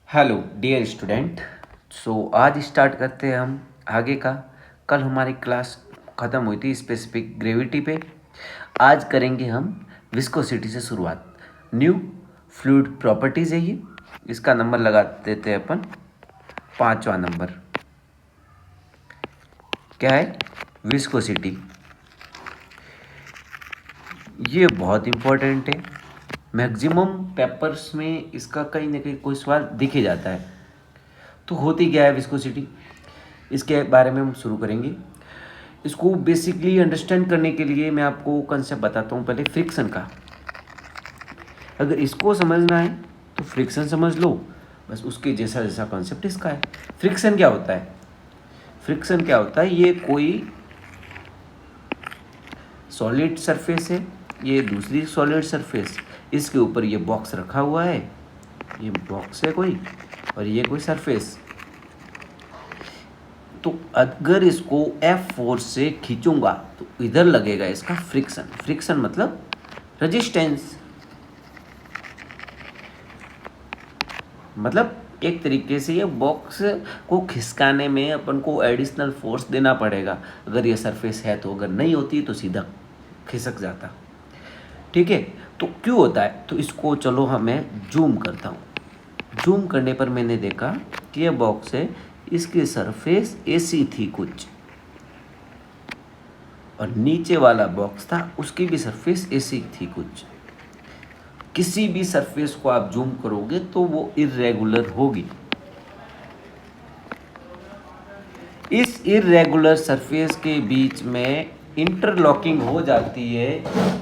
Hello dear student. आज start करते हैं हम आगे का। कल हमारी क्लास ख़त्म हुई थी स्पेसिफिक ग्रेविटी पे। आज करेंगे हम विस्कोसिटी से शुरुआत। न्यू फ्लूइड प्रॉपर्टीज है ये। इसका नंबर लगा देते हैं अपन, 5वां नंबर। क्या है? विस्कोसिटी। ये बहुत इम्पोर्टेंट है। मैक्सिमम पेपर्स में इसका कहीं ना कहीं कोई सवाल दिख ही जाता है। तो होती क्या है विस्कोसिटी, इसके बारे में हम शुरू करेंगे। इसको बेसिकली अंडरस्टैंड करने के लिए मैं आपको कंसेप्ट बताता हूँ पहले फ्रिक्शन का। अगर इसको समझना है तो फ्रिक्शन समझ लो, बस उसके जैसा जैसा कंसेप्ट इसका है। फ्रिक्शन क्या होता है? फ्रिक्शन क्या होता है? ये कोई सॉलिड सरफेस है, ये दूसरी सॉलिड सरफेस, इसके ऊपर ये बॉक्स रखा हुआ है, ये बॉक्स है कोई, और ये कोई सरफेस। तो अगर इसको F फोर्स से खींचूंगा तो इधर लगेगा इसका फ्रिक्शन। फ्रिक्शन मतलब रेजिस्टेंस। मतलब एक तरीके से ये बॉक्स को खिसकाने में अपन को एडिशनल फोर्स देना पड़ेगा। अगर ये सरफेस है तो, अगर नहीं होती तो सीधा खिसक जाता। ठीक है, तो क्यों होता है? तो इसको चलो मैं जूम करता हूँ। जूम करने पर मैंने देखा कि ये बॉक्स है, इसकी सरफेस ऐसी थी कुछ, और नीचे वाला बॉक्स था उसकी भी सरफेस ऐसी थी कुछ। किसी भी सरफेस को आप जूम करोगे तो वो इर्रेगुलर होगी। इस इर्रेगुलर सरफेस के बीच में इंटरलॉकिंग हो जाती है,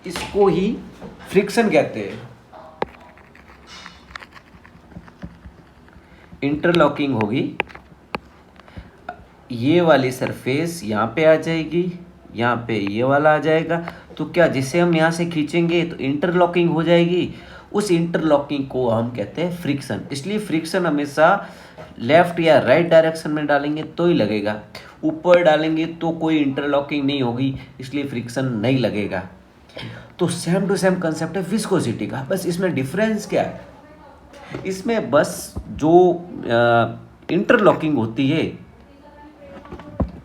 इसको ही फ्रिक्शन कहते हैं। इंटरलॉकिंग होगी, ये वाली सरफेस यहाँ पे आ जाएगी, यहाँ पे ये वाला आ जाएगा। तो क्या, जिसे हम यहाँ से खींचेंगे तो इंटरलॉकिंग हो जाएगी। उस इंटरलॉकिंग को हम कहते हैं फ्रिक्शन। इसलिए फ्रिक्शन हमेशा लेफ्ट या राइट डायरेक्शन में डालेंगे तो ही लगेगा, ऊपर डालेंगे तो कोई इंटरलॉकिंग नहीं होगी, इसलिए फ्रिक्शन नहीं लगेगा। तो सेम टू सेम कंसेप्ट है विस्कोसिटी का, बस इसमें डिफरेंस क्या है? इसमें बस जो इंटरलॉकिंग होती है,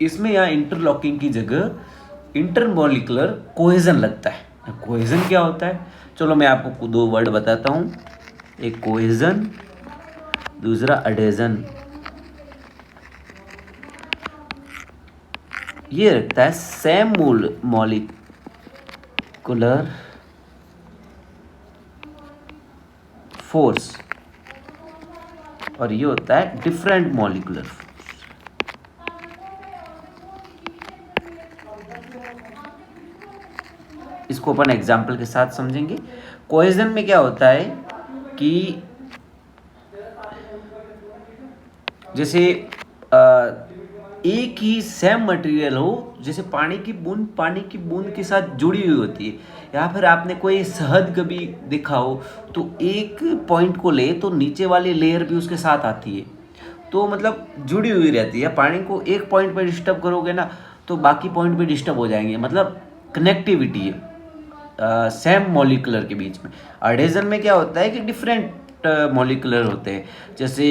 इसमें यहाँ इंटरलॉकिंग की जगह इंटरमॉलिकुलर कोहेजन लगता है। कोहेजन क्या होता है? चलो मैं आपको दो वर्ड बताता हूँ, एक कोहेजन, दूसरा अडेजन। ये रखता है सेम मॉलिकुलर फोर्स, और ये होता है डिफरेंट मॉलिकुलर फोर्स। इसको अपन एग्जाम्पल के साथ समझेंगे। कोहेजन में क्या होता है कि जैसे एक ही सेम मटेरियल हो, जैसे पानी की बूंद के साथ जुड़ी हुई होती है, या फिर आपने कोई शहद कभी देखा हो तो एक पॉइंट को ले तो नीचे वाली लेयर भी उसके साथ आती है, तो मतलब जुड़ी हुई रहती है। पानी को एक पॉइंट पे डिस्टर्ब करोगे ना तो बाकी पॉइंट पे डिस्टर्ब हो जाएंगे, मतलब कनेक्टिविटी है सेम मॉलिकुलर के बीच में। अडेजन में क्या होता है कि डिफरेंट मॉलिकुलर होते हैं। जैसे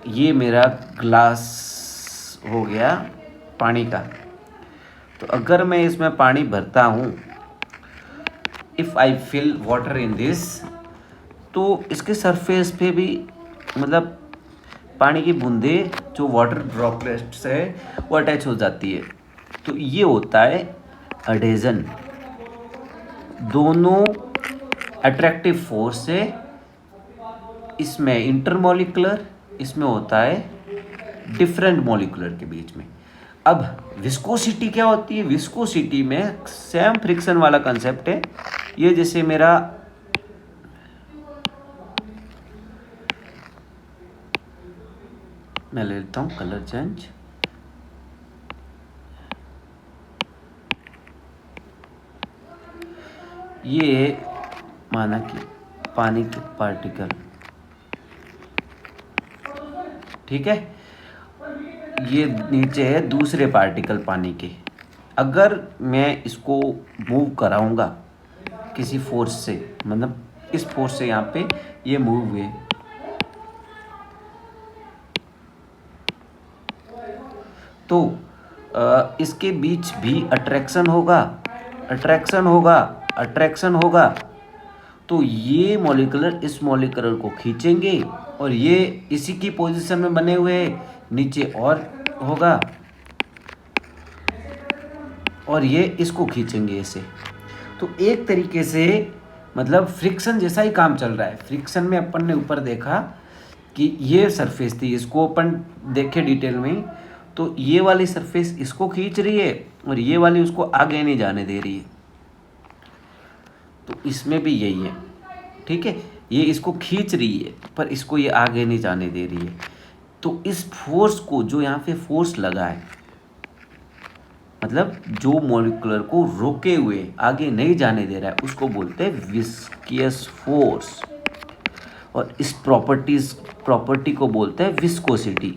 ये मेरा ग्लास हो गया पानी का, तो अगर मैं इसमें पानी भरता हूँ, if I fill water in this, तो इसके सरफेस पे भी मतलब पानी की बूंदें जो वाटर ड्रॉपलेट्स है वो अटैच हो जाती है। तो ये होता है अडेजन। दोनों अट्रैक्टिव फोर्स है, इसमें इंटरमॉलिकुलर, इसमें होता है डिफरेंट मॉलिकुलर के बीच में। अब विस्कोसिटी क्या होती है? विस्कोसिटी में सेम फ्रिक्शन वाला कंसेप्ट है। ये जैसे मेरा मैं ले लेता हूँ कलर चेंज। ये माना कि पानी के पार्टिकल, ठीक है, ये नीचे है दूसरे पार्टिकल पानी के। अगर मैं इसको मूव कराऊंगा किसी फोर्स से, मतलब इस फोर्स से यहाँ पे ये मूव हुए, तो इसके बीच भी अट्रैक्शन होगा, अट्रैक्शन होगा, अट्रैक्शन होगा। तो ये मॉलिक्यूलर इस मॉलिक्यूलर को खींचेंगे और ये इसी की पोजीशन में बने हुए नीचे और होगा और ये इसको खींचेंगे ऐसे। तो एक तरीके से मतलब फ्रिक्शन जैसा ही काम चल रहा है। फ्रिक्शन में अपन ने ऊपर देखा कि ये सरफेस थी, इसको अपन देखे डिटेल में, तो ये वाली सरफेस इसको खींच रही है और ये वाली उसको आगे नहीं जाने दे रही है। तो इसमें भी यही है, ठीक है, ये इसको खींच रही है पर इसको ये आगे नहीं जाने दे रही है। तो इस फोर्स को, जो यहाँ पे फोर्स लगा है, मतलब जो मॉलिक्यूलर को रोके हुए आगे नहीं जाने दे रहा है, उसको बोलते हैं विस्कियस फोर्स। और इस प्रॉपर्टी को बोलते हैं विस्कोसिटी।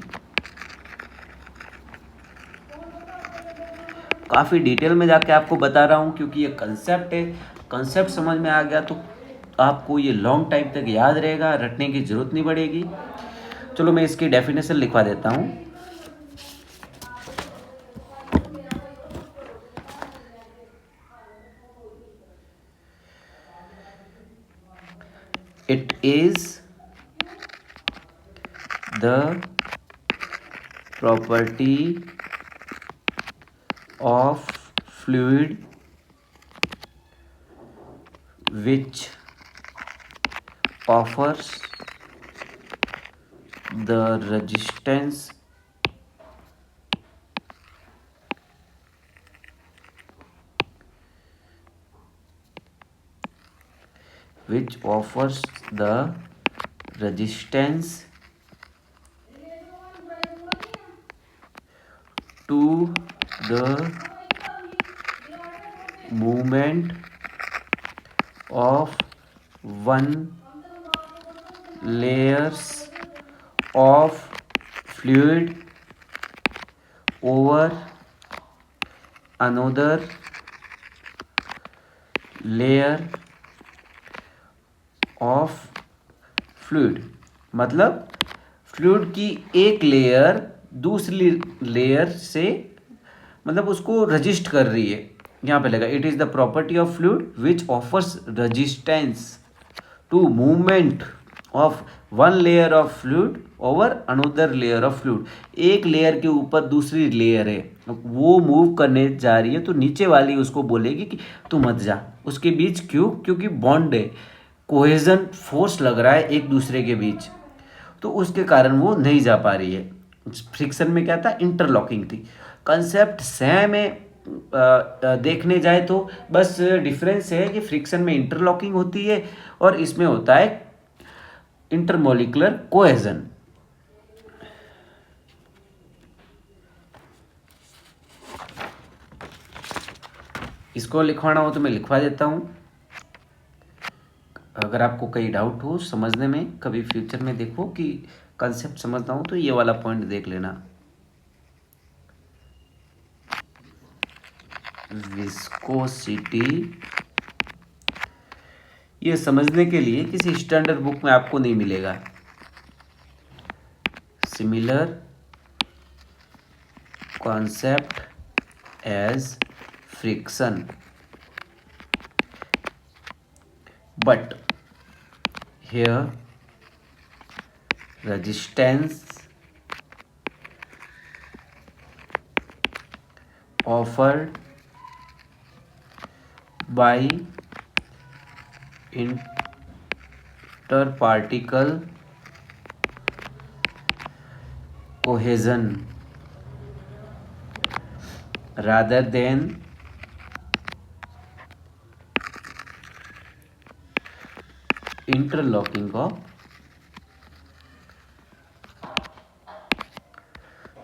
काफ़ी डिटेल में जाके आपको बता रहा हूँ क्योंकि ये कंसेप्ट है। कंसेप्ट समझ में आ गया तो आपको ये लॉन्ग टाइम तक याद रहेगा, रटने की ज़रूरत नहीं पड़ेगी। चलो मैं इसकी डेफिनेशन लिखवा देता हूँ। It is the property of fluid which offers the resistance to the movement of one layers of fluid over another layer of fluid। मतलब फ्लूइड की एक लेयर दूसरी लेयर से मतलब उसको रजिस्ट कर रही है। यहाँ पे लगा it is the property of fluid which offers resistance to movement of one layer of fluid over another layer of fluid. एक लेयर के ऊपर दूसरी लेयर है, वो मूव करने जा रही है तो नीचे वाली उसको बोलेगी कि तू मत जा उसके बीच। क्यों? क्योंकि बॉन्ड है, कोहेजन फोर्स लग रहा है एक दूसरे के बीच, तो उसके कारण वो नहीं जा पा रही है। फ्रिक्शन में क्या था? इंटरलॉकिंग थी। कंसेप्ट सेम है, देखने जाए तो बस डिफरेंस है कि फ्रिक्शन में इंटरलॉकिंग होती है और इसमें होता है इंटरमोलिकुलर कोहेजन। इसको लिखवाना हो तो मैं लिखवा देता हूं। अगर आपको कहीं डाउट हो समझने में, कभी फ्यूचर में देखो कि कंसेप्ट समझना हो तो ये वाला पॉइंट देख लेना। विस्कोसिटी ये समझने के लिए किसी स्टैंडर्ड बुक में आपको नहीं मिलेगा। Similar concept as friction, but here resistance offered by interparticle cohesion rather than interlocking of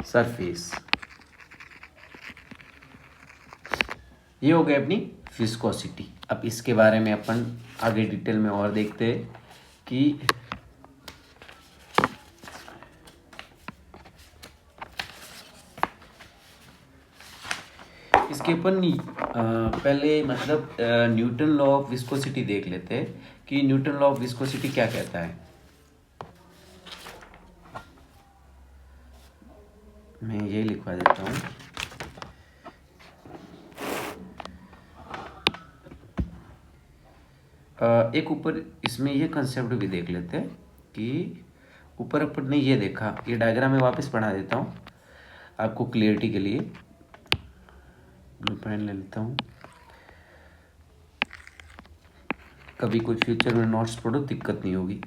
surface. ये हो गई अपनी विस्कोसिटी। अब इसके बारे में अपन आगे डिटेल में और देखते हैं कि इसके अपन पहले मतलब न्यूटन लॉ ऑफ विस्कोसिटी देख लेते हैं कि न्यूटन लॉ ऑफ विस्कोसिटी क्या कहता है। मैं यही लिखवा देता हूँ। एक ऊपर इसमें ये कंसेप्ट भी देख लेते हैं कि ऊपर अपन ने ये देखा, ये डायग्राम में वापस बना देता हूँ आपको क्लियरिटी के लिए। ब्लू पेन ले लेता हूँ, कभी कोई फ्यूचर में नोट्स पढ़ो दिक्कत नहीं होगी।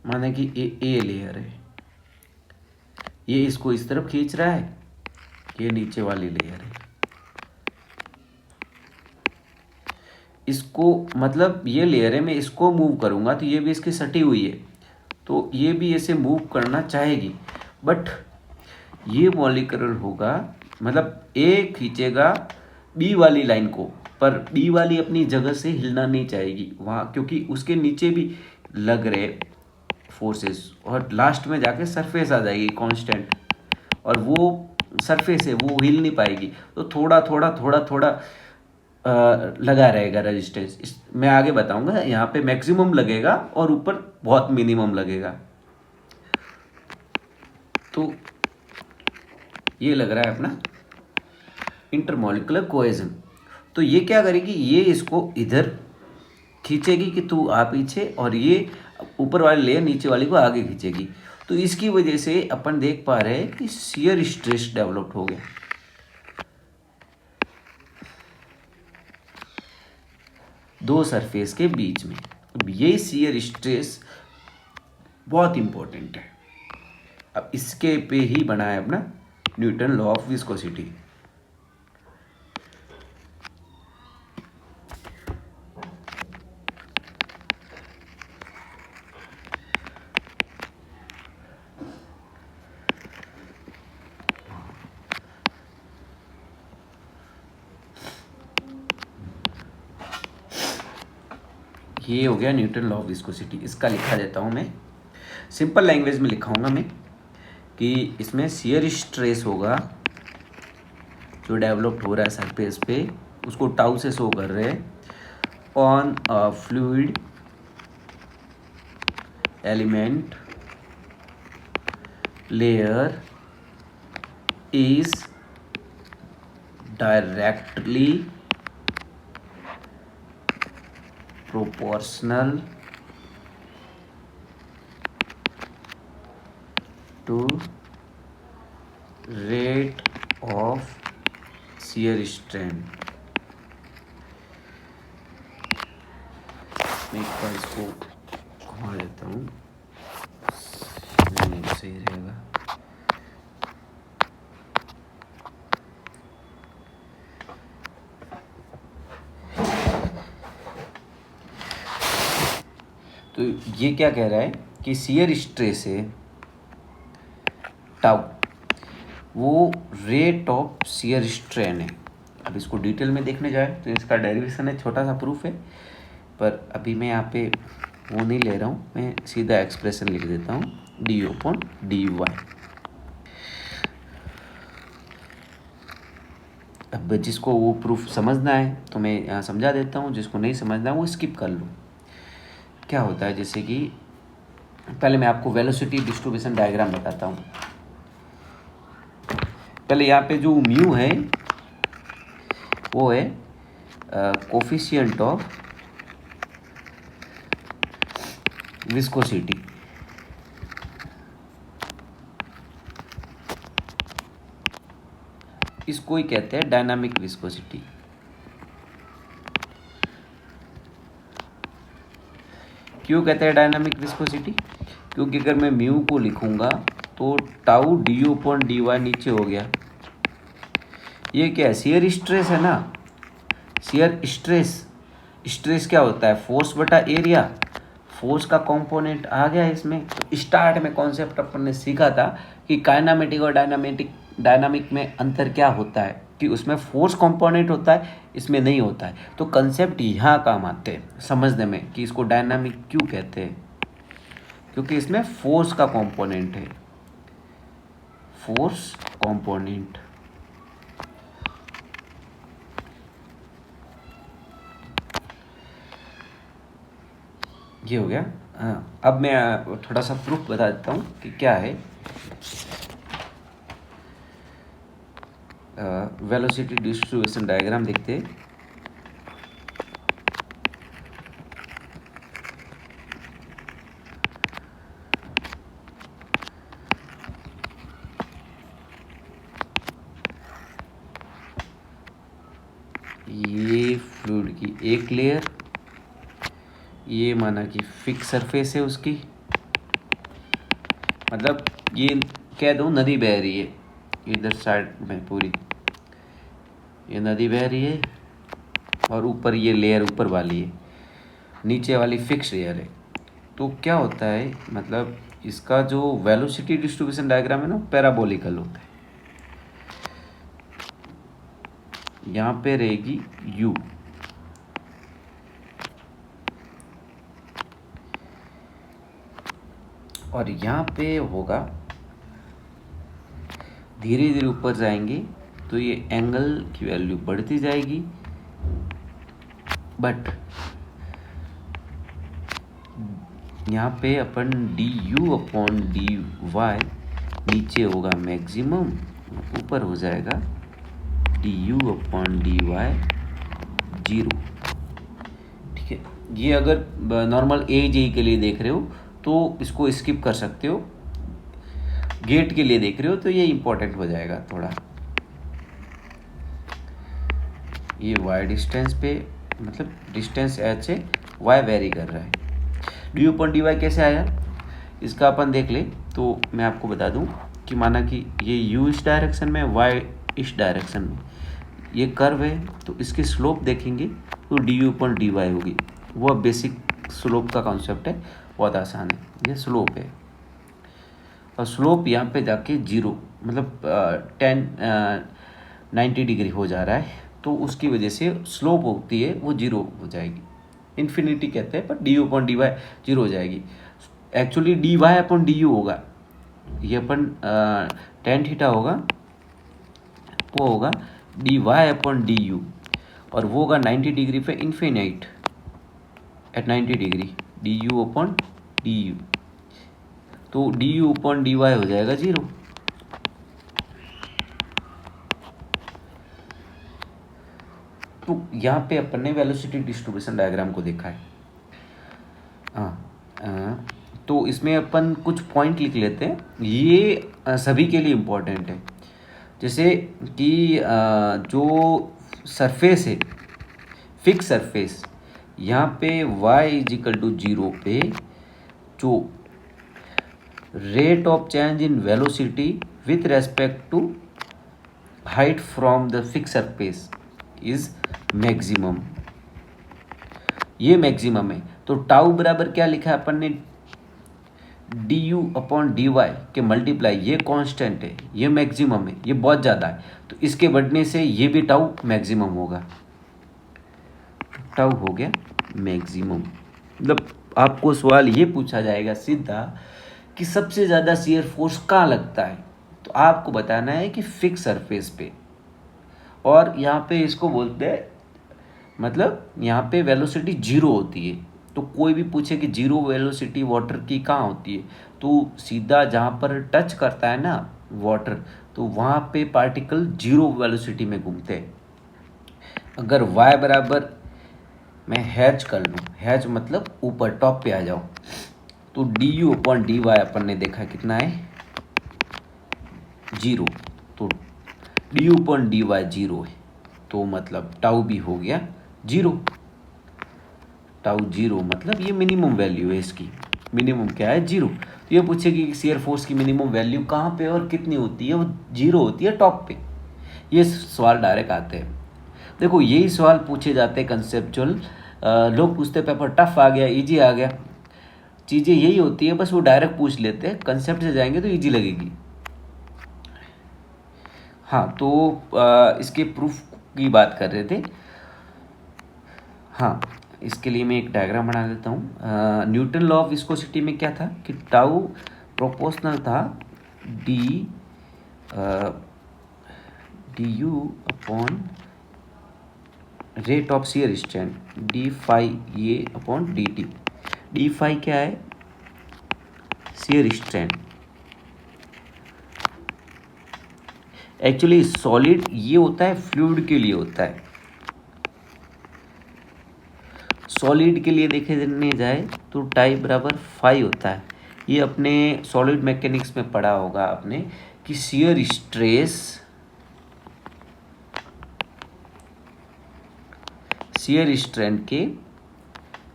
माने कि ए लेयर है, ये इसको इस तरफ खींच रहा है, ये नीचे वाली लेयर है। इसको मतलब ये लेयर है, मैं इसको मूव करूंगा तो ये भी इसकी सटी हुई है, तो ये भी ऐसे मूव करना चाहेगी, बट ये मॉलिक्यूलर होगा, मतलब ए खींचेगा बी वाली लाइन को, पर बी वाली अपनी जगह से हिलना नहीं चाहेगी वहाँ, क्योंकि उसके नीचे भी लग रहे फोर्सेस, और लास्ट में जाके सरफेस आ जाएगी कांस्टेंट, और वो सरफेस है वो हिल नहीं पाएगी, तो थोड़ा थोड़ा थोड़ा थोड़ा लगा रहेगा रेजिस्टेंस। मैं आगे बताऊंगा, यहाँ पे मैक्सिमम लगेगा और ऊपर बहुत मिनिमम लगेगा। तो ये लग रहा है अपना इंटरमॉलिक्यूलर कोहेजन। तो ये क्या करेगी, ये इसको इधर खींचेगी कि तू आ पीछे, और ये ऊपर वाली लेयर नीचे वाली को आगे खींचेगी। तो इसकी वजह से अपन देख पा रहे हैं कि शियर स्ट्रेस डेवलप हो गया। दो सरफेस के बीच में, ये शियर स्ट्रेस बहुत इंपॉर्टेंट है। अब इसके पे ही बना है अपना न्यूटन लॉ ऑफ विस्कोसिटी। ये हो गया न्यूटन लॉ ऑफ विस्कोसिटी। इसका लिखा देता हूँ मैं, सिंपल लैंग्वेज में लिखाऊंगा मैं कि इसमें शियर स्ट्रेस होगा जो डेवलप्ड हो रहा है सरफेस पे, उसको टाउ से शो कर रहे हैं, on a fluid element layer is directly proportional to rate of shear strain। मैं एक बार इसको घुमा देता हूँ, नहीं सही रहेगा। तो ये क्या कह रहा है कि शियर स्ट्रेस है टाउ, वो रेट ऑफ शियर स्ट्रेन है। अब इसको डिटेल में देखने जाए तो इसका डेरिवेशन है, छोटा सा प्रूफ है, पर अभी मैं यहाँ पे वो नहीं ले रहा हूँ, मैं सीधा एक्सप्रेशन लिख देता हूँ, du/dy। अब जिसको वो प्रूफ समझना है तो मैं यहाँ समझा देता हूँ, जिसको नहीं समझना है वो स्किप कर लो। क्या होता है, जैसे कि पहले मैं आपको वेलोसिटी डिस्ट्रीब्यूशन डायग्राम बताता हूँ। पहले यहाँ पे जो म्यू है वो है कोफिशिएंट ऑफ विस्कोसिटी। इसको ही कहते हैं डायनामिक विस्कोसिटी। क्यों कहते हैं डायनामिक विस्कोसिटी? क्योंकि अगर मैं म्यू को लिखूंगा तो टाउ du/dy नीचे हो गया। ये क्या है, शियर स्ट्रेस है ना। शियर स्ट्रेस, स्ट्रेस क्या होता है, फोर्स बटा एरिया, फोर्स का कंपोनेंट आ गया इसमें। तो स्टार्ट में कॉन्सेप्ट अपन ने सीखा था कि काइनेमेटिक और डायनामिक में अंतर क्या होता है, कि उसमें फोर्स कंपोनेंट होता है, इसमें नहीं होता है। तो कंसेप्ट यहाँ काम आते हैं समझने में कि इसको डायनामिक क्यों कहते हैं, क्योंकि इसमें फोर्स का कंपोनेंट है, फोर्स कंपोनेंट। ये हो गया हाँ, अब मैं थोड़ा सा प्रूफ बता देता हूँ कि क्या है। वेलोसिटी डिस्ट्रीब्यूशन डायग्राम देखते हैं। ये फ्लूइड की एक लेयर, ये माना कि फिक्स सरफेस है उसकी, मतलब ये कह दो नदी बह रही है इधर साइड में पूरी, ये नदी बह रही है और ऊपर ये लेयर ऊपर वाली है, नीचे वाली फिक्स लेयर है। तो क्या होता है, मतलब इसका जो वेलोसिटी डिस्ट्रीब्यूशन डायग्राम है ना, पैराबोलिकल होता है। यहाँ पे रहेगी u, और यहाँ पे होगा, धीरे धीरे ऊपर जाएंगे तो ये एंगल की वैल्यू बढ़ती जाएगी, बट यहाँ पे अपन du अपॉन dy नीचे होगा मैक्सिमम, ऊपर हो जाएगा du अपॉन dy 0। ठीक है, ये अगर नॉर्मल AJ के लिए देख रहे हो तो इसको स्किप कर सकते हो, गेट के लिए देख रहे हो तो ये इंपॉर्टेंट हो जाएगा थोड़ा। ये y डिस्टेंस पे, मतलब डिस्टेंस h है, y वेरी कर रहा है। डी अपॉन डी वाई कैसे आया, इसका अपन देख ले तो मैं आपको बता दूं कि माना कि ये u इस डायरेक्शन में, y इस डायरेक्शन में, ये कर्व है तो इसकी स्लोप देखेंगे तो d u upon d y होगी। वो बेसिक स्लोप का कॉन्सेप्ट है, बहुत आसान है, ये स्लोप है। और स्लोप यहाँ पे जाके 0, मतलब 90 डिग्री हो जा रहा है, तो उसकी वजह से स्लोप होती है वो 0 हो जाएगी। इन्फिनिटी कहते हैं, पर d u upon d y 0 हो जाएगी। Actually d y upon d u होगा, ये अपन टेन थीटा होगा, वो होगा d y upon d u, और वो होगा 90 डिग्री पे infinite at 90 degree d u upon d u, तो d u upon d y हो जाएगा 0। तो यहाँ पे अपन ने वेलोसिटी डिस्ट्रीब्यूशन डायग्राम को देखा है। तो इसमें अपन कुछ पॉइंट लिख लेते हैं, ये सभी के लिए इम्पोर्टेंट है। जैसे कि जो सरफेस है, फिक्स सरफेस, यहाँ पे y इजिकल टू 0 पे जो rate of change in velocity with respect to height from the fix surface is maximum, ये मैक्सिमम है। तो टाउ बराबर क्या लिखा है अपन ने, d u upon d y के मल्टीप्लाई, ये कांस्टेंट है, ये मैक्सिमम है, ये बहुत ज़्यादा है, तो इसके बढ़ने से ये भी टाउ मैक्सिमम होगा, टाउ हो गया मैक्सिमम। मतलब आपको सवाल ये पूछा जाएगा सीधा कि सबसे ज़्यादा शियर फोर्स कहाँ लगता है, तो आपको बताना है कि फिक्स सरफेस पे, और यहाँ पे इसको बोलते हैं, मतलब यहाँ पे वेलोसिटी 0 होती है। तो कोई भी पूछे कि 0 वेलोसिटी वाटर की कहाँ होती है, तो सीधा जहाँ पर टच करता है ना वाटर, तो वहाँ पे पार्टिकल 0 वेलोसिटी में घूमते हैं। अगर y बराबर मैं हैच कर लूँ, हैच मतलब ऊपर टॉप पे आ जाओ, तो d u upon d y अपन ने देखा कितना है 0, तो d u upon d y 0 है, तो मतलब टाउ भी हो गया 0। टाउ 0 मतलब ये मिनिमम वैल्यू है इसकी, मिनिमम क्या है 0। तो ये पूछेगी कि शियर फोर्स की मिनिमम वैल्यू कहाँ पे और कितनी होती है, वो 0 होती है टॉप पे। ये सवाल डायरेक्ट आते हैं। देखो यही सवाल पूछे जाते हैं कंसेप्चुअल, लोग पूछते पेपर टफ आ गया, इजी आ गया, चीज़ें यही होती है, बस वो डायरेक्ट पूछ लेते हैं, कंसेप्ट से जाएंगे तो इजी लगेगी। हाँ, तो इसके प्रूफ की बात कर रहे थे। हाँ, इसके लिए मैं एक डायग्राम बना देता हूँ। न्यूटन लॉ ऑफ विस्कोसिटी में क्या था कि टाउ प्रोपोर्शनल था d u upon rate of shear strength d phi ये upon d t. D phi क्या है, शियर स्ट्रेन। एक्चुअली सॉलिड ये होता है, फ्लूइड के लिए होता है। सॉलिड के लिए देखे जाए तो टाई बराबर फाई होता है। ये अपने सॉलिड मैकेनिक्स में पढ़ा होगा आपने कि शियर स्ट्रेस शियर स्ट्रेन के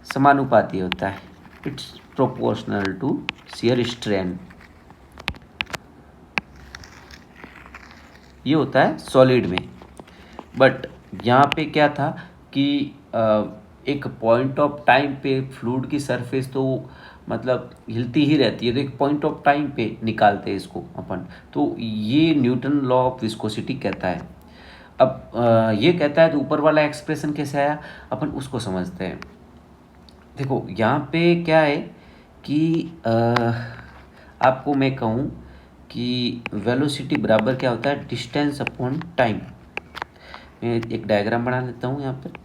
समानुपाती होता है। It's proportional to shear strain. ये होता है सॉलिड में। बट यहाँ पे क्या था कि एक पॉइंट ऑफ टाइम पे फ्लूइड की सरफेस तो मतलब हिलती ही रहती है, तो एक पॉइंट ऑफ टाइम पे निकालते हैं इसको अपन। तो ये न्यूटन लॉ ऑफ विस्कोसिटी कहता है। अब ये कहता है तो ऊपर वाला एक्सप्रेशन कैसे आया, अपन उसको समझते हैं। देखो यहाँ पे क्या है कि आपको मैं कहूँ कि वेलोसिटी बराबर क्या होता है, डिस्टेंस अपॉन टाइम। मैं एक डायग्राम बना लेता हूँ यहाँ पर।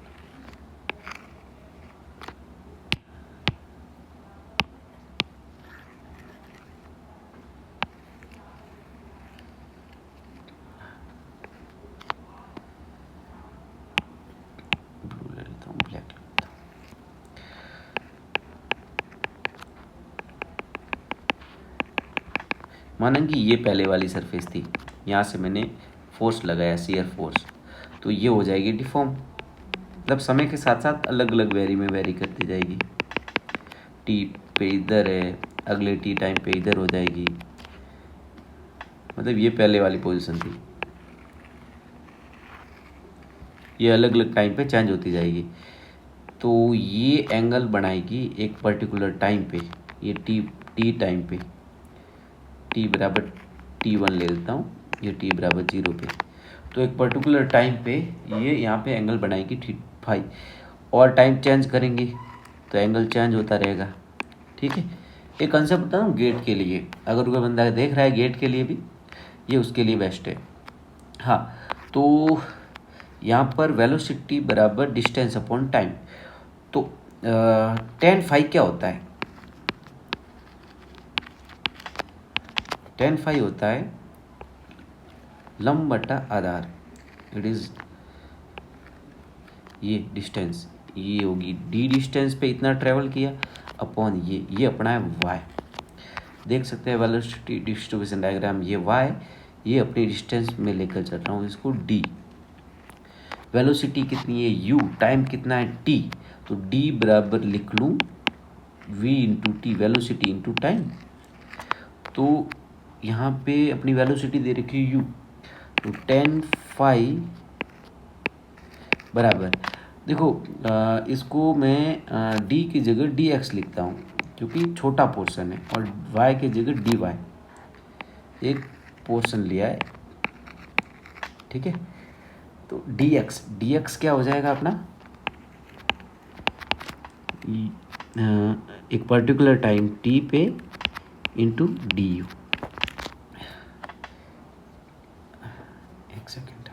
ब्लू ले लेता हूँ, ब्लैक ले लेता हूँ। माना कि ये पहले वाली सरफेस थी, यहाँ से मैंने फोर्स लगाया, शियर फोर्स, तो ये हो जाएगी डिफॉर्म। मतलब समय के साथ साथ अलग अलग वेरी में वेरी करती जाएगी। टी पे इधर है, अगले टी टाइम पे इधर हो जाएगी। मतलब ये पहले वाली पोजीशन थी, ये अलग अलग टाइम पे चेंज होती जाएगी। तो ये एंगल बनाएगी एक पर्टिकुलर टाइम पे, ये टी टाइम पे, टी बराबर T1 ले लेता हूँ, ये टी बराबर 0 पे। तो एक पर्टिकुलर टाइम पे ये यहाँ पे एंगल बनाएगी फाई, और टाइम चेंज करेंगे तो एंगल चेंज होता रहेगा। ठीक है, एक कंसेप्ट बता हूँ गेट के लिए, अगर कोई बंदा देख रहा है गेट के लिए भी, ये उसके लिए बेस्ट है। हाँ, तो यहाँ पर वेलोसिटी बराबर डिस्टेंस अपॉन टाइम। तो tan फाई क्या होता है, tan फाई होता है लंब बटा आधार। इट इज ये डिस्टेंस, ये होगी d डिस्टेंस पे इतना ट्रेवल किया अपॉन ये अपना है y। देख सकते हैं वेलोसिटी डिस्ट्रीब्यूशन डायग्राम, ये y, ये अपनी डिस्टेंस में लेकर चल रहा हूँ इसको d। वेलोसिटी कितनी है u, टाइम कितना है t, तो d बराबर लिख लूँ v into T, velocity into time. तो यहाँ पे अपनी वेलोसिटी दे रखी है u, तो tan फाई बराबर, देखो इसको मैं d की जगह dx लिखता हूँ क्योंकि छोटा पोर्शन है, और y की जगह dy, एक पोर्शन लिया है। ठीक है, तो dx क्या हो जाएगा अपना, एक पर्टिकुलर टाइम t पे इंटू du। एक सेकेंड,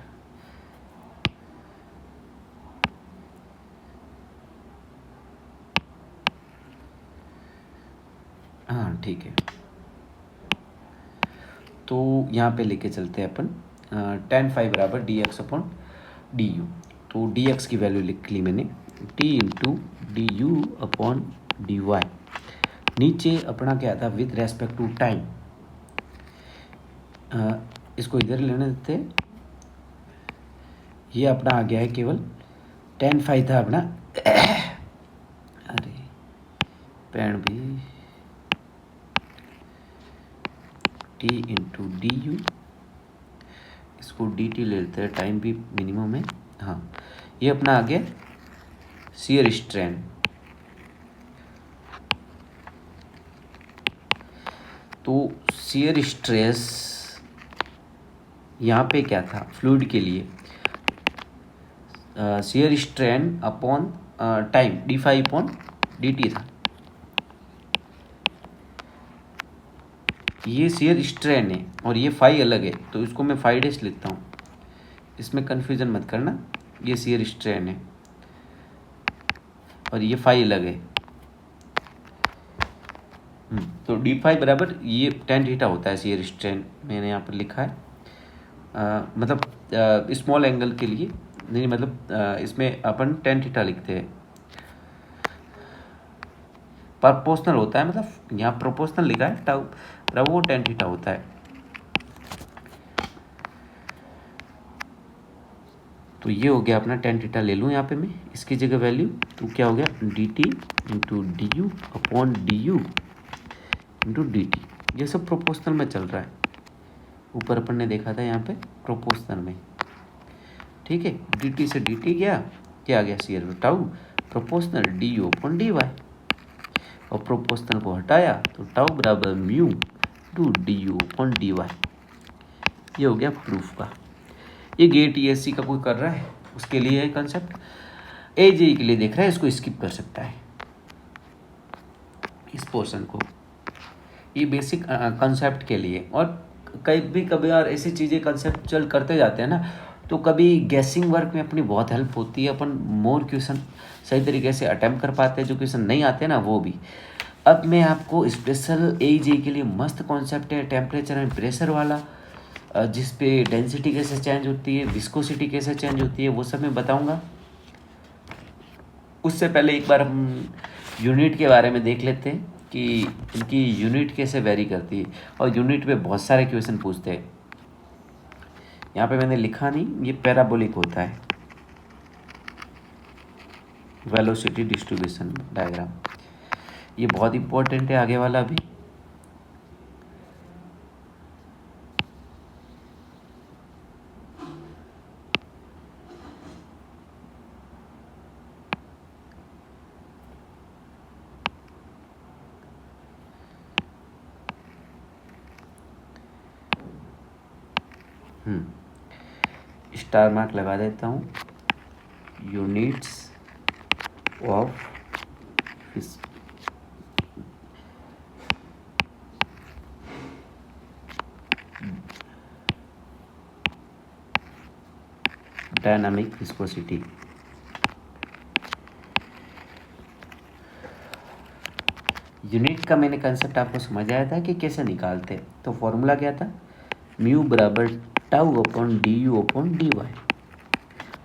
हाँ ठीक है। तो यहाँ पे लेके चलते हैं अपन tan फाई बराबर dx अपॉन du। तो dx की वैल्यू लिख ली मैंने, t into du upon dy। नीचे अपना क्या था, विथ रेस्पेक्ट टू टाइम, इसको इधर लेने देते, ये अपना आ गया है केवल tan फाई था अपना अरे पैण भी, t इंटू डी यू, इसको डी टी ले लेते हैं, टाइम भी मिनिमम है। हाँ, ये अपना आ गया शियर स्ट्रेन। तो शियर स्ट्रेस यहाँ पे क्या था फ्लूइड के लिए, shear strain upon time d phi upon d t था। ये शियर स्ट्रेन है और ये फाई अलग है, तो इसको मैं फाई डैश लिखता हूँ, इसमें कन्फ्यूजन मत करना। ये शियर स्ट्रेन है और ये फाई अलग है। तो d5 बराबर ये tan थीटा होता है शियर स्ट्रेन, मैंने यहाँ पर लिखा है। मतलब स्मॉल एंगल के लिए नहीं, मतलब इसमें अपन tan थीटा लिखते हैं। प्रोपोर्शनल होता है, मतलब यहाँ प्रोपोर्शनल लिखा है, टाउ बराबर वो tan थीटा होता है। तो ये हो गया अपना tan थीटा, ले लूँ यहाँ पे मैं इसकी जगह वैल्यू, तो क्या हो गया dt into D u upon d you into D T. ये सब प्रोपोर्शनल में चल रहा है, ऊपर अपन ने देखा था यहाँ पे प्रोपोर्शनल में, ठीक है। dt से dt गया, क्या आ गया shear tau proportional d u upon d y, और प्रोपोर्शनल को हटाया तो टाउ बराबर mu to d u upon d y. ये हो गया प्रूफ का। ये गेट ईएससी का कोई कर रहा है उसके लिए है कंसेप्ट, एजेई के लिए देख रहा है इसको स्किप कर सकता है इस पोर्शन को, ये बेसिक कंसेप्ट के लिए। और कभी कभी और ऐसी चीज़ें कंसेप्चुअल करते जाते हैं ना, तो कभी गैसिंग वर्क में अपनी बहुत हेल्प होती है, अपन मोर क्वेश्चन सही तरीके से अटेम्प्ट कर पाते हैं, जो क्वेश्चन नहीं आते ना वो भी। अब मैं आपको स्पेशल एजेई के लिए मस्त कॉन्सेप्ट है टेम्परेचर एंड प्रेशर वाला, जिस पे डेंसिटी कैसे चेंज होती है, विस्कोसिटी कैसे चेंज होती है, वो सब मैं बताऊंगा। उससे पहले एक बार हम यूनिट के बारे में देख लेते हैं कि इनकी यूनिट कैसे वेरी करती है, और यूनिट पे बहुत सारे क्वेश्चन पूछते हैं। यहाँ पे मैंने लिखा नहीं, ये पैराबोलिक होता है वेलोसिटी डिस्ट्रीब्यूशन डायग्राम, ये बहुत इंपॉर्टेंट है आगे वाला भी। स्टार मार्क लगा देता हूँ, units of dynamic viscosity. Unit का मैंने कंसेप्ट आपको समझ आया था कि कैसे निकालते, तो फॉर्मूला क्या था, म्यू बराबर tau upon d u upon d y.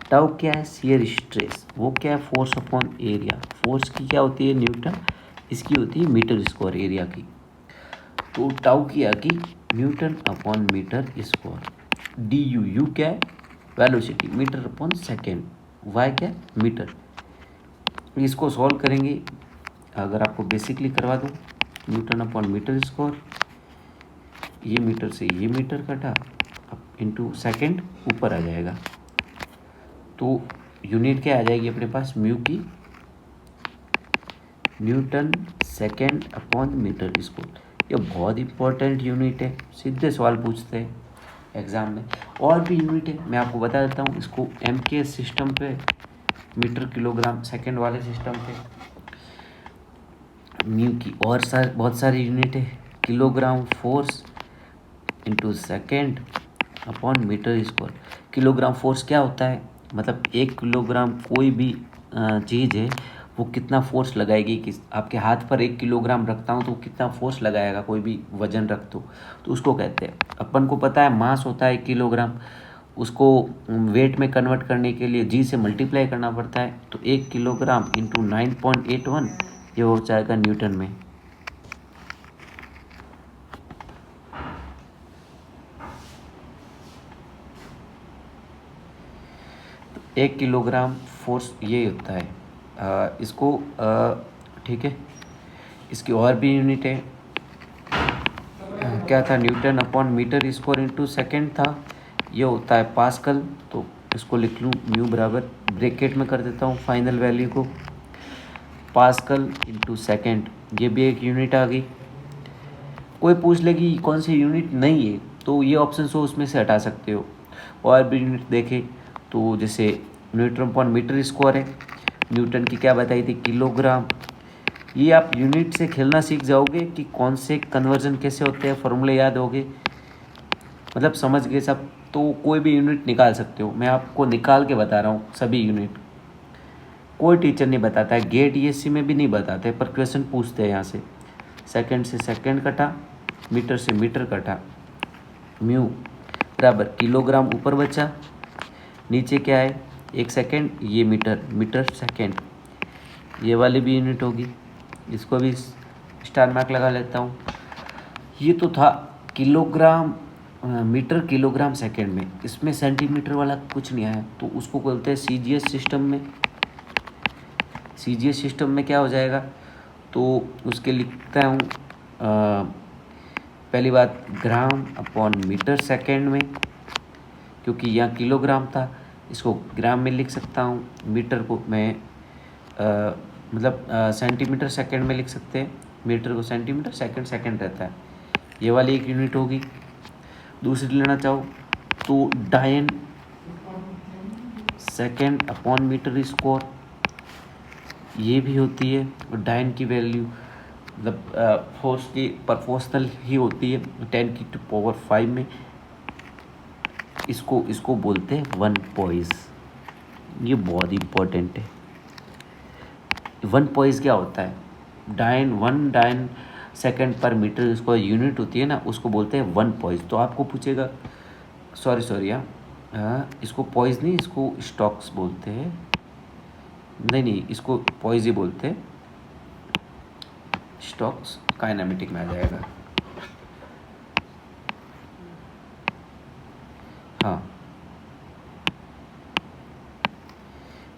Tau क्या है शियर स्ट्रेस, वो क्या है फोर्स अपॉन एरिया, फोर्स की क्या होती है न्यूटन, इसकी होती है मीटर स्क्वायर एरिया की। तो टाउ की आ गई newton upon metre square, d u, u क्या है velocity, metre upon second, y क्या है मीटर। इसको सॉल्व करेंगे, अगर आपको बेसिकली करवा दूँ, न्यूटन अपॉन मीटर स्क्वायर, ये मीटर से ये मीटर कटा, अब इंटू सेकेंड ऊपर आ जाएगा, तो यूनिट क्या आ जाएगी अपने पास म्यू की, newton second upon metre square. ये बहुत इंपॉर्टेंट यूनिट है, सीधे सवाल पूछते हैं एग्ज़ाम में। और भी यूनिट है, मैं आपको बता देता हूँ, इसको MK सिस्टम पे, मीटर किलोग्राम सेकेंड वाले सिस्टम पे म्यू की और बहुत सारी यूनिट है, kilogram force into second upon metre square. Kilogram force क्या होता है, मतलब 1 किलोग्राम कोई भी चीज़ है वो कितना फोर्स लगाएगी, कि आपके हाथ पर 1 किलोग्राम रखता हूँ तो कितना फोर्स लगाएगा, कोई भी वजन रख दो तो उसको कहते हैं। अपन को पता है मास होता है 1 किलोग्राम, उसको वेट में कन्वर्ट करने के लिए जी से मल्टीप्लाई करना पड़ता है, तो 1 किलोग्राम इंटू 9.81 ये हो जाएगा न्यूटन में। तो 1 किलोग्राम फोर्स ये होता है, इसको ठीक है। इसकी और भी यूनिट है, क्या था, newton upon metre square into second था, ये होता है पास्कल। तो इसको लिख लूँ म्यू बराबर, ब्रैकेट में कर देता हूँ फाइनल वैल्यू को, पास्कल इंटू सेकेंड, ये भी एक यूनिट आ गई। कोई पूछ लेगी कौन सी यूनिट नहीं है, तो ये ऑप्शन हो उसमें से हटा सकते हो। और भी यूनिट देखें तो जैसे न्यूटन अपॉन मीटर स्क्वायर है, न्यूटन की क्या बताई थी किलोग्राम। ये आप यूनिट से खेलना सीख जाओगे कि कौन से कन्वर्जन कैसे होते हैं, फॉर्मूले याद होगे, मतलब समझ गए सब, तो कोई भी यूनिट निकाल सकते हो। मैं आपको निकाल के बता रहा हूँ सभी यूनिट, कोई टीचर नहीं बताता है, गेट ईएससी में भी नहीं बताते, पर क्वेश्चन पूछते हैं यहाँ से। सेकंड से सेकंड कटा, मीटर से मीटर कटा, म्यू बराबर किलोग्राम ऊपर बचा, नीचे क्या है 1 सेकंड, ये मीटर, मीटर सेकंड, ये वाली भी यूनिट होगी, इसको भी स्टार मार्क लगा लेता हूँ। ये तो था किलोग्राम मीटर किलोग्राम सेकंड में, इसमें सेंटीमीटर वाला कुछ नहीं आया, तो उसको बोलते हैं सीजीएस सिस्टम में। सीजीएस सिस्टम में क्या हो जाएगा, तो उसके लिखता हूँ पहली बात ग्राम अपॉन मीटर सेकंड में, क्योंकि यहाँ किलोग्राम था, इसको ग्राम में लिख सकता हूँ, मीटर को मैं मतलब सेंटीमीटर सेकंड में लिख सकते हैं, मीटर को सेंटीमीटर, सेकंड सेकंड रहता है, ये वाली एक यूनिट होगी। दूसरी लेना चाहो तो डायन सेकंड अपॉन मीटर स्क्वायर, ये भी होती है, और डायन की वैल्यू मतलब फोर्स की प्रोपोर्शनल ही होती है 10⁵ में। इसको बोलते हैं 1 पॉइस, ये बहुत इम्पोर्टेंट है। 1 पॉइस क्या होता है, डायन सेकंड पर मीटर इसको यूनिट होती है ना, उसको बोलते हैं 1 पॉइस। तो आपको पूछेगा, सॉरी इसको पॉइस नहीं, इसको स्टॉक्स बोलते हैं, नहीं इसको पॉइस ही बोलते हैं, स्टॉक्स काइनेमेटिक में आ जाएगा। हाँ,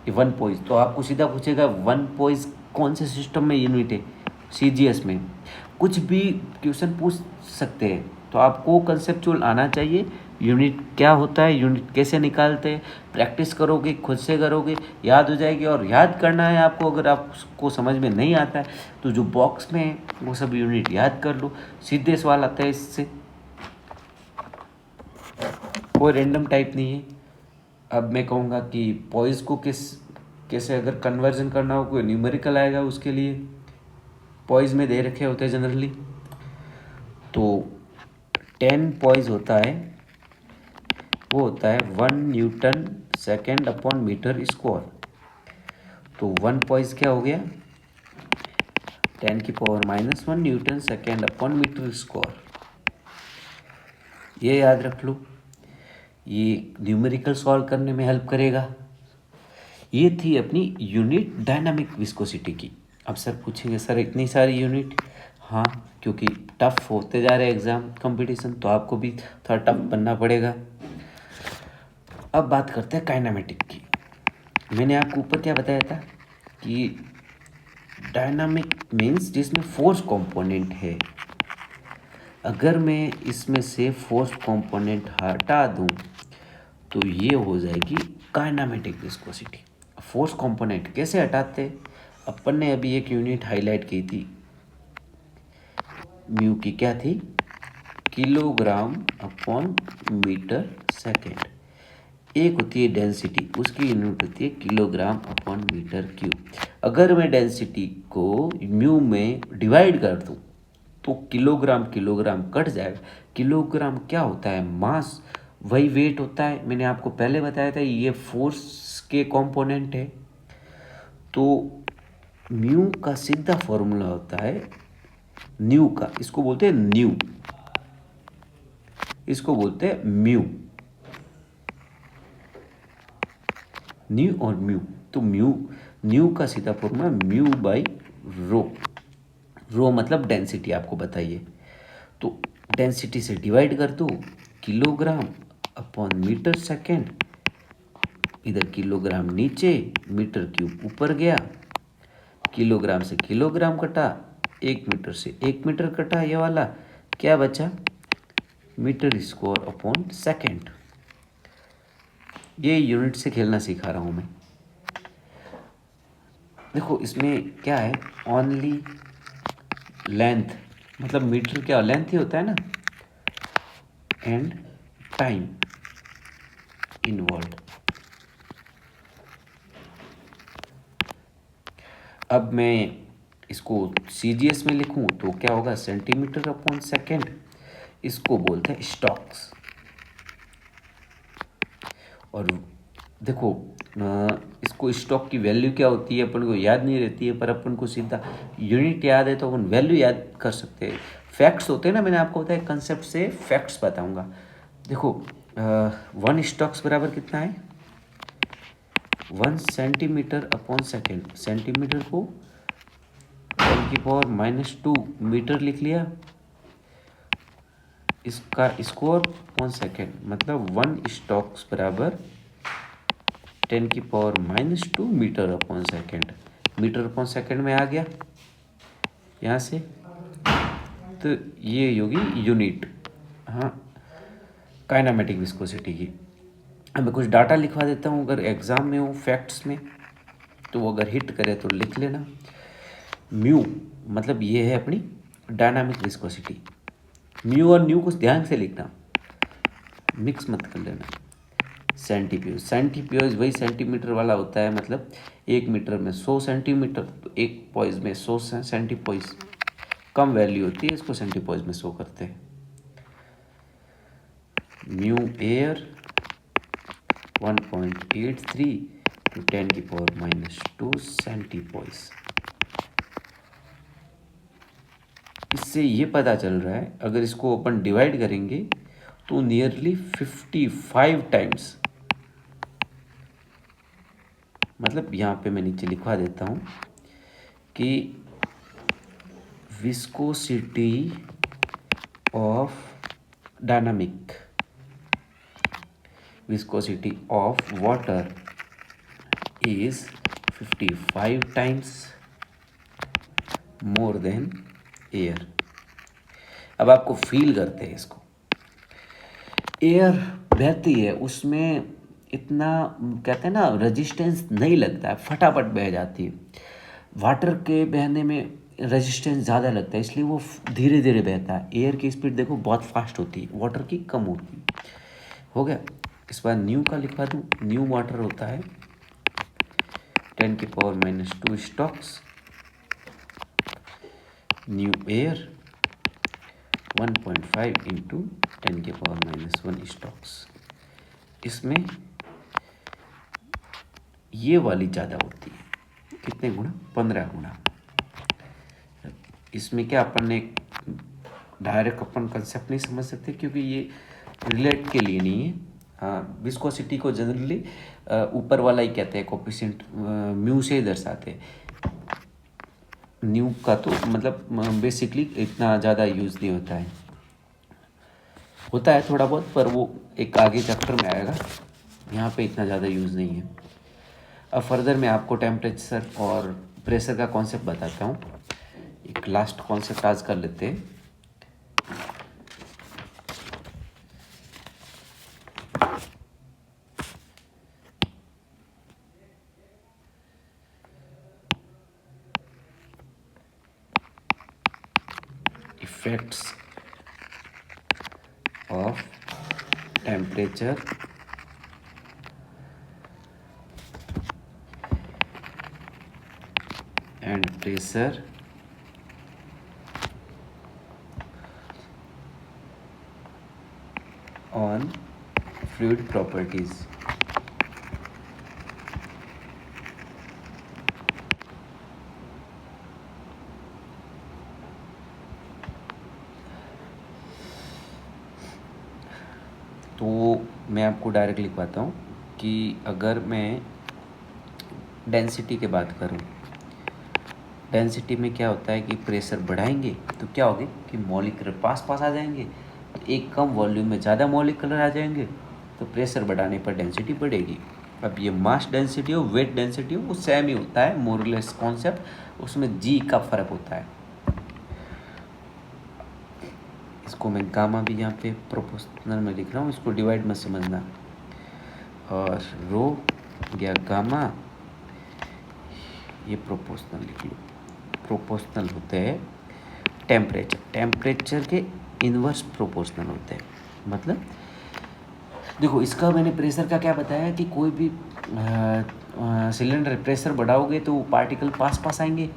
ये 1 पॉइस, तो आपको सीधा पूछेगा 1 पॉइस कौन से सिस्टम में यूनिट है, सीजीएस में। कुछ भी क्वेश्चन पूछ सकते हैं, तो आपको कंसेप्चुअल आना चाहिए, यूनिट क्या होता है, यूनिट कैसे निकालते हैं, प्रैक्टिस करोगे, खुद से करोगे, याद हो जाएगी। और याद करना है आपको, अगर आपको समझ में नहीं आता है तो जो बॉक्स में है वो सब यूनिट याद कर लो, सीधे सवाल आता है इससे, कोई रैंडम टाइप नहीं है। अब मैं कहूँगा कि पॉइस को कैसे अगर कन्वर्जन करना हो, कोई न्यूमेरिकल आएगा उसके लिए, पॉइस में दे रखे होते हैं जनरली, तो 10 पॉइस होता है, वो होता है 1 newton second upon metre square. तो 1 पॉइस क्या हो गया, 10⁻⁻1 newton second upon metre square. ये याद रख लो, ये न्यूमेरिकल सॉल्व करने में हेल्प करेगा। ये थी अपनी यूनिट डायनामिक विस्कोसिटी की। अब सर पूछेंगे सर इतनी सारी यूनिट, हाँ क्योंकि टफ होते जा रहे एग्ज़ाम कंपटीशन, तो आपको भी थोड़ा टफ बनना पड़ेगा। अब बात करते हैं काइनेमेटिक की। मैंने आपको ऊपर क्या बताया था कि डायनामिक मीन्स जिसमें फोर्स कंपोनेंट है, अगर मैं इसमें से फोर्स कंपोनेंट हटा दूं तो ये हो जाएगी काइनेमेटिक विस्कोसिटी। फोर्स कंपोनेंट कैसे हटाते, अपन ने अभी एक यूनिट हाईलाइट की थी, म्यू की क्या थी, किलोग्राम अपॉन मीटर सेकेंड। एक होती है डेंसिटी, उसकी यूनिट होती है किलोग्राम अपॉन मीटर क्यूब। अगर मैं डेंसिटी को म्यू में डिवाइड कर दूं तो किलोग्राम किलोग्राम कट जाएगा। किलोग्राम क्या होता है, मास, वही वेट होता है। मैंने आपको पहले बताया था ये फोर्स के कंपोनेंट है। तो म्यू का सीधा फॉर्मूला होता है न्यू का, इसको बोलते हैं न्यू, इसको बोलते हैं म्यू, न्यू और म्यू। तो न्यू का सीधा फॉर्मूला म्यू बाई रो, रो मतलब डेंसिटी आपको बताइए। तो डेंसिटी से डिवाइड कर दो, किलोग्राम अपॉन मीटर सेकेंड, इधर किलोग्राम नीचे, मीटर क्यूब ऊपर गया, किलोग्राम से किलोग्राम कटा, 1 मीटर से 1 मीटर कटा, ये वाला क्या बचा, मीटर स्क्वायर अपॉन सेकेंड। ये यूनिट से खेलना सिखा रहा हूँ मैं। देखो इसमें क्या है, ओनली लेंथ, मतलब मीटर क्या लेंथ ही होता है ना, एंड टाइम इन्वॉल्व। अब मैं इसको सीजीएस में लिखूं तो क्या होगा, सेंटीमीटर अपॉन सेकेंड, इसको बोलते हैं स्टॉक्स। और देखो इसको स्टॉक की वैल्यू क्या होती है अपन को याद नहीं रहती है, पर अपन को सीधा यूनिट याद है तो अपन वैल्यू याद कर सकते हैं। फैक्ट्स होते हैं ना, मैंने आपको बताया कंसेप्ट से फैक्ट्स बताऊंगा। देखो 1 स्टॉक्स बराबर कितना है, 1 सेंटीमीटर अपॉन सेकेंड। सेंटीमीटर को 10⁻⁻2 मीटर लिख लिया, इसका स्क्वायर अपॉन सेकेंड, मतलब 1 स्टॉक्स बराबर 10⁻⁻2 metre upon second. Metre upon second में आ गया यहाँ से, तो ये होगी यूनिट, हाँ, काइनेमेटिक विस्कोसिटी की। अब मैं कुछ डाटा लिखवा देता हूँ, अगर एग्जाम में हो फैक्ट्स में तो वो अगर हिट करे तो लिख लेना। म्यू मतलब ये है अपनी डायनामिक विस्कोसिटी। म्यू और न्यू कुछ ध्यान से लिखना, मिक्स मत कर लेना। सेंटीप्यूज, सेंटीप्यूज वही सेंटीमीटर वाला होता है, मतलब 1 मीटर में 100 सेंटीमीटर, तो 1 पॉइज में 100 सेंटीपॉइज, कम वैल्यू होती है, इसको सेंटीपॉइज में 100 करते हैं। Mu air 1.83 to 10⁻⁻2 सेंटीपॉइज। इससे ये पता चल रहा है अगर इसको अपन डिवाइड करेंगे तो नियरली 55 टाइम्स, मतलब यहाँ पे मैं नीचे लिखवा देता हूँ कि viscosity of dynamic viscosity of water is 55 times more than air। अब आपको फील करते हैं इसको, एयर बहती है उसमें इतना कहते हैं ना रेजिस्टेंस नहीं लगता है, फटाफट बह जाती है। वाटर के बहने में रेजिस्टेंस ज़्यादा लगता है, इसलिए वो धीरे धीरे बहता है। एयर की स्पीड देखो बहुत फास्ट होती है, वाटर की कम होती है। हो गया। इस बार न्यू का लिखवा दूँ, न्यू वाटर होता है 10⁻⁻2 stocks, new air 1.5 into 10⁻⁻1 stocks. इसमें ये वाली ज़्यादा होती है, कितने गुना, 15 गुना। इसमें क्या अपन ने डायरेक्ट अपन कंसेप्ट नहीं समझ सकते, क्योंकि ये रिलेट के लिए नहीं है। हाँ, विस्कोसिटी को जनरली ऊपर वाला ही कहते हैं, कोफिशिएंट म्यू से ही दर्शाते हैं। न्यू का तो मतलब बेसिकली इतना ज़्यादा यूज़ नहीं होता है, होता है थोड़ा बहुत, पर वो एक आगे चैप्टर में आएगा, यहाँ पे इतना ज़्यादा यूज़ नहीं है। अब फर्दर मैं आपको टेम्परेचर और प्रेशर का कॉन्सेप्ट बताता हूँ। एक लास्ट कॉन्सेप्ट आज कर लेते हैं। Effects of temperature and pressure on fluid properties। तो मैं आपको डायरेक्ट लिखवाता हूँ कि अगर मैं डेंसिटी की बात करूँ, डेंसिटी में क्या होता है कि प्रेशर बढ़ाएंगे तो क्या होगी कि मॉलिक्यूलर पास पास आ जाएंगे, तो एक कम वॉल्यूम में ज़्यादा मॉलिक्यूलर आ जाएंगे, तो प्रेशर बढ़ाने पर डेंसिटी बढ़ेगी। अब ये मास डेंसिटी हो वेट डेंसिटी हो वो सेम ही होता है, मोरलेस कॉन्सेप्ट, उसमें जी का फ़र्क होता है। इसको मैं गामा भी यहाँ पे प्रोपोर्शनल में लिख रहा हूँ, इसको डिवाइड मत समझना। और रो या गामा ये प्रोपोर्शनल लिख लो। प्रोपोर्शनल होते हैं टेम्परेचर, टेम्परेचर के इन्वर्स प्रोपोर्शनल होते हैं। मतलब देखो इसका मैंने प्रेशर का क्या बताया कि कोई भी सिलेंडर प्रेशर बढ़ाओगे तो पार्टिकल पास पास आएंगे,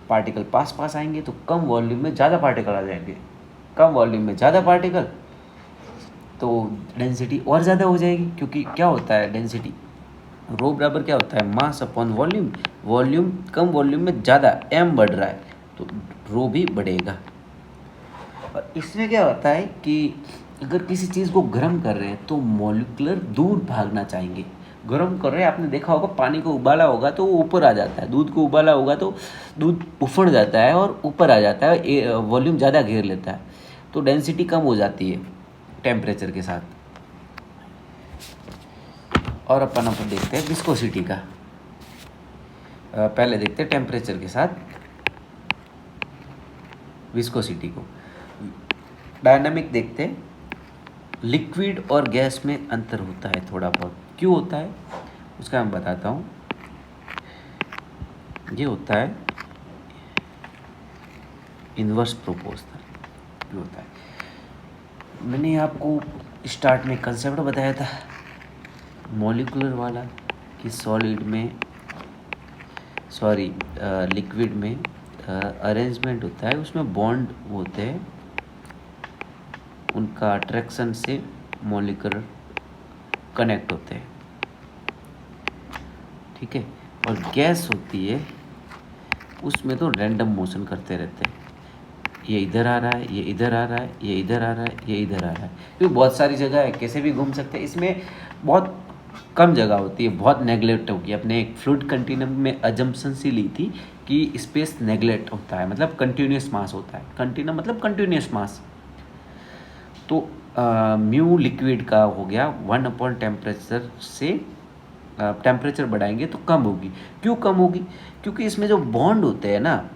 पार्टिकल पास पास आएंगे तो कम वॉल्यूम में ज़्यादा पार्टिकल आ जाएंगे, कम वॉल्यूम में ज़्यादा पार्टिकल, तो डेंसिटी और ज़्यादा हो जाएगी। क्योंकि क्या होता है डेंसिटी, रो बराबर क्या होता है, मास अपॉन वॉल्यूम। वॉल्यूम कम, वॉल्यूम में ज़्यादा, एम बढ़ रहा है तो रो भी बढ़ेगा। और इसमें क्या होता है कि अगर किसी चीज़ को गर्म कर रहे हैं तो मॉलिक्यूलर दूर भागना चाहेंगे। गर्म कर रहे हैं, आपने देखा होगा पानी को उबाला होगा तो वो ऊपर आ जाता है, दूध को उबाला होगा तो दूध उफड़ जाता है और ऊपर आ जाता है, वॉल्यूम ज़्यादा घेर लेता है, तो डेंसिटी कम हो जाती है टेम्परेचर के साथ। और अपन देखते हैं विस्कोसिटी का। पहले देखते हैं टेम्परेचर के साथ विस्कोसिटी को। डायनामिक देखते हैं। लिक्विड और गैस में अंतर होता है थोड़ा बहुत, क्यों होता है उसका मैं बताता हूँ। ये होता है इन्वर्स प्रोपोर्शनल। क्यों होता है, मैंने आपको स्टार्ट में कंसेप्ट बताया था मॉलिक्यूलर वाला कि लिक्विड में अरेंजमेंट होता है, उसमें बॉन्ड होते हैं, उनका अट्रैक्शन से मॉलिक्यूलर कनेक्ट होते हैं, ठीक है। और गैस होती है, उसमें तो रैंडम मोशन करते रहते हैं, ये इधर आ रहा है, ये इधर आ रहा है, ये इधर आ रहा है, ये इधर आ रहा है, क्योंकि बहुत सारी जगह है, कैसे भी घूम सकते हैं। इसमें बहुत कम जगह होती है, बहुत नेगलेक्ट होगी। अपने एक फ्लूइड कंटिन्यूम में अजम्पशन सी ली थी कि स्पेस नेगलेक्ट होता है, मतलब कंटिन्यूस मास होता है। कंटिन्यूम मतलब कंटिन्यूस मास। तो म्यू लिक्विड का हो गया 1 टेम्परेचर से, टेम्परेचर बढ़ाएंगे तो कम होगी। क्यों कम होगी, क्योंकि इसमें जो बॉन्ड होते हैं ना,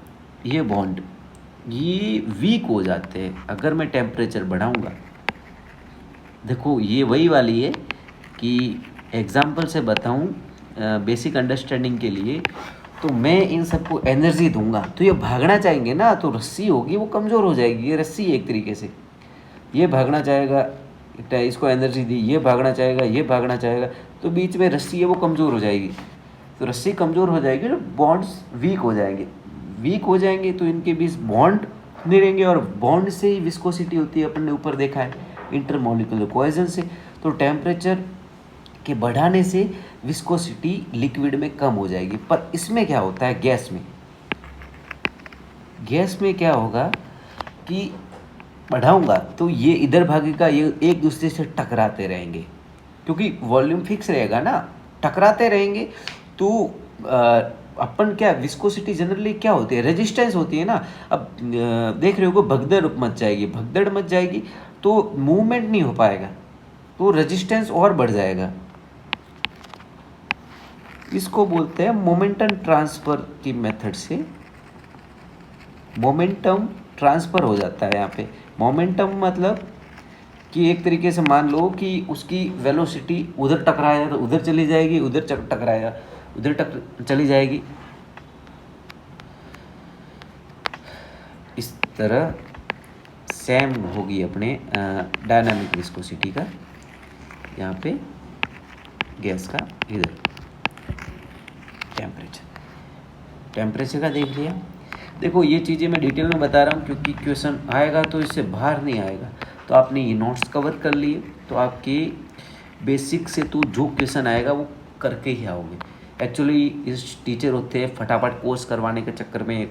ये बॉन्ड ये वीक हो जाते हैं अगर मैं टेम्परेचर बढ़ाऊंगा। देखो ये वही वाली है कि एग्जाम्पल से बताऊं बेसिक अंडरस्टैंडिंग के लिए, तो मैं इन सबको एनर्जी दूंगा तो ये भागना चाहेंगे ना, तो रस्सी होगी वो कमज़ोर हो जाएगी। ये रस्सी है एक तरीके से, ये भागना चाहेगा, इसको एनर्जी दी, ये भागना चाहेगा, ये भागना चाहेगा, तो बीच में रस्सी है वो कमज़ोर हो जाएगी। तो रस्सी कमज़ोर हो जाएगी तो बॉन्ड्स वीक हो जाएंगे। वीक हो जाएंगे तो इनके बीच बॉन्ड नहीं रहेंगे, और बॉन्ड से ही विस्कोसिटी होती है, अपन ने ऊपर देखा है इंटरमॉलिक्यूलर कोहेजन से। तो टेम्परेचर के बढ़ाने से विस्कोसिटी लिक्विड में कम हो जाएगी। पर इसमें क्या होता है, गैस में क्या होगा कि बढ़ाऊंगा तो ये इधर भागेगा, ये एक दूसरे से टकराते रहेंगे, क्योंकि वॉल्यूम फिक्स रहेगा ना, टकराते रहेंगे। तो अपन क्या, विस्कोसिटी जनरली क्या होती है, रेजिस्टेंस होती है ना। अब देख रहे हो भगदड़ मच जाएगी तो मूवमेंट नहीं हो पाएगा, तो रेजिस्टेंस और बढ़ जाएगा। इसको बोलते हैं मोमेंटम ट्रांसफर की मेथड से मोमेंटम ट्रांसफ़र हो जाता है। यहाँ पे मोमेंटम मतलब कि एक तरीके से मान लो कि उसकी वेलोसिटी उधर टकराया तो उधर चली जाएगी, उधर टकराया उधर चली जाएगी। इस तरह सेम होगी अपने डायनामिक विस्कोसिटी का, यहाँ पे गैस का इधर टेम्परेचर का देख लिया। देखो ये चीज़ें मैं डिटेल में बता रहा हूँ क्योंकि क्वेश्चन आएगा तो इससे बाहर नहीं आएगा। तो आपने ये नोट्स कवर कर लिए तो आपके बेसिक से तो जो क्वेश्चन आएगा वो करके ही आओगे। एक्चुअली इस टीचर होते हैं फटाफट कोर्स करवाने के चक्कर में